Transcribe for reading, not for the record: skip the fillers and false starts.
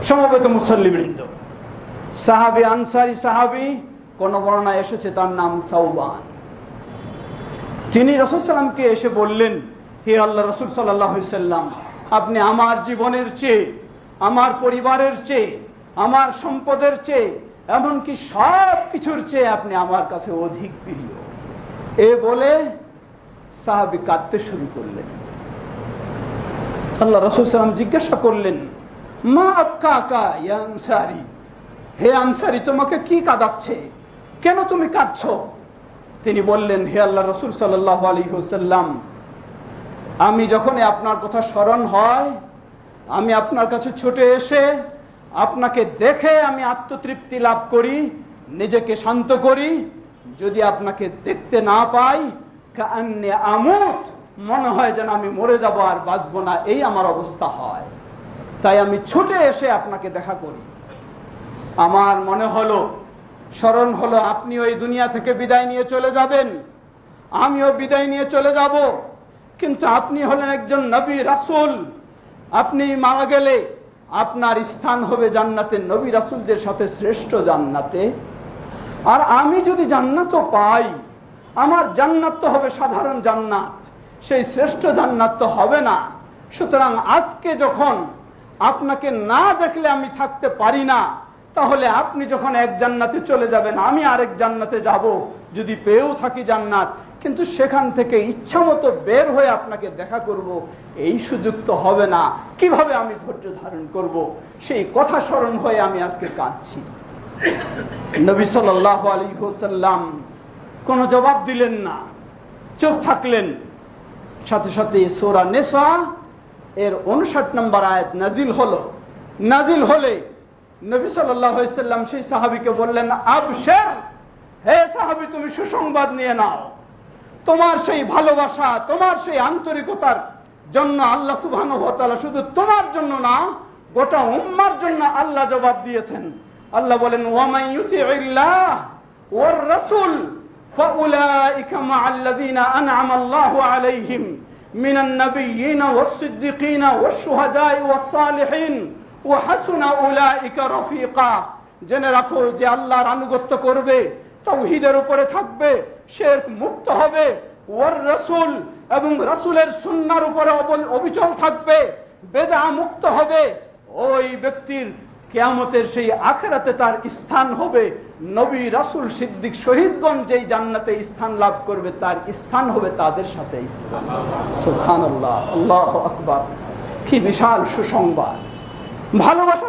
সমবেত মুসল্লিবৃন্দ, সাহাবী আনসারী সাহাবী, কোন বর্ণনায় এসেছে তার নাম সাওবান। তিনি রাসূল সাল্লামকে এসে বললেন, হে আল্লাহ রাসূল সাল্লাল্লাহু আলাইহি সাল্লাম, আপনি আমার জীবনের চেয়ে, আমার পরিবারের চেয়ে, আমার সম্পদের চেয়ে, এমনকি সব কিছুর চেয়ে আপনি আমার কাছে অধিক প্রিয়। এ বলে সাহাবী কাঁদতে শুরু করলেন। আল্লাহ রাসূল সাল্লাম জিজ্ঞাসা করলেন, মা আবকাকা ইয়া আনসারী, হে আনসারী, তোমাকে কি কাঁদাচ্ছে? কেন তুমি কাঁদছো? তিনি বললেন, হে আল্লাহ রাসূল সাল্লাল্লাহু আলাইহি ওয়াসাল্লাম, আমি যখনই আপনার কথা স্মরণ হয়, আমি আপনার কাছে ছুটে এসে আপনাকে দেখে আমি আত্মতৃপ্তি লাভ করি, নিজেকে শান্ত করি। যদি আপনাকে দেখতে না পাই, কাআন্নী আমুত, মনে হয় যেন আমি মরে যাব আর বাঁচবো না, এই আমার অবস্থা হয়। তাই আমি ছুটে এসে আপনাকে দেখা করি। আমার মনে হলো, স্মরণ হলো, আপনি ওই দুনিয়া থেকে বিদায় নিয়ে চলে যাবেন, আমিও বিদায় নিয়ে চলে যাব। কিন্তু আপনি হলেন একজন নবী রাসূল, আপনি মারা গেলে আপনার স্থান হবে জান্নাতে, নবী রাসূলদের সাথে শ্রেষ্ঠ জান্নাতে। আর আমি যদি জান্নাতও পাই, আমার জান্নাত তো হবে সাধারণ জান্নাত, সেই শ্রেষ্ঠ জান্নাত তো হবে না। সুতরাং আজকে যখন আপনাকে না দেখলে আমি থাকতে পারি না, তাহলে আপনি যখন এক জান্নাতে চলে যাবেন, আমি আরেক জান্নাতে যাব, যদি পেয়েও থাকি জান্নাত, কিন্তু সেখান থেকে ইচ্ছা মতো বের হয়ে আপনাকে দেখা করব, এই সুযোগ তো হবে না। কিভাবে আমি ধৈর্য ধারণ করব? সেই কথা স্মরণ হয়ে আমি আজকে কাঁদছি। নবী সাল্লাল্লাহু আলাইহি ওয়াসাল্লাম কোনো জবাব দিলেন না, চুপ থাকলেন। সাথে সাথে সূরা নিসা এর 59 নম্বর আয়াত নাজিল হলো। নাজিল হলে নবী সাল্লাল্লাহু আলাইহি ওয়াসাল্লাম সেই সাহাবীকে বললেন, আবশির, হে সাহাবী, তুমি সুসংবাদ নিয়ে নাও। তোমার সেই ভালোবাসা, তোমার সেই আন্তরিকতার জন্য আল্লাহ সুবহানাহু ওয়া তাআলা শুধু তোমার জন্য না, গোটা উম্মার জন্য আল্লাহ জবাব দিয়েছেন। আল্লাহ বলেন, ওয়া মান ইউতিইল্লাহ ওয়ার রাসূল ফাউলাইকা মা'আল্লাযীনা আন'আমা আল্লাহু আলাইহিম মিনান নাবিয়্যিনা ওয়াস-সিদ্দীকিনা ওয়াশ-শুহাদাই ওয়াস-সালিহিন ওয়া হাসুনা উলাইকা রাফিকা। জেনে রাখো, যে আল্লাহর আনুগত্য করবে, তাওহীদের উপরে থাকবে, শিরক মুক্ত হবে, ওয়ার রাসূল এবং রাসূলের সুন্নাহর উপরে অবিচল থাকবে, বেদআ মুক্ত হবে, ওই ব্যক্তির কিয়ামতের সেই আখিরাতে তার স্থান হবে, নবী রাসূল সিদ্দিক শহীদগণ যেই জান্নাতে স্থান লাভ করবে, তার স্থান হবে তাদের সাথে স্থান। সুবহানাল্লাহ, আল্লাহু আকবার। কি বিশাল সুসংবাদ! ভালোবাসা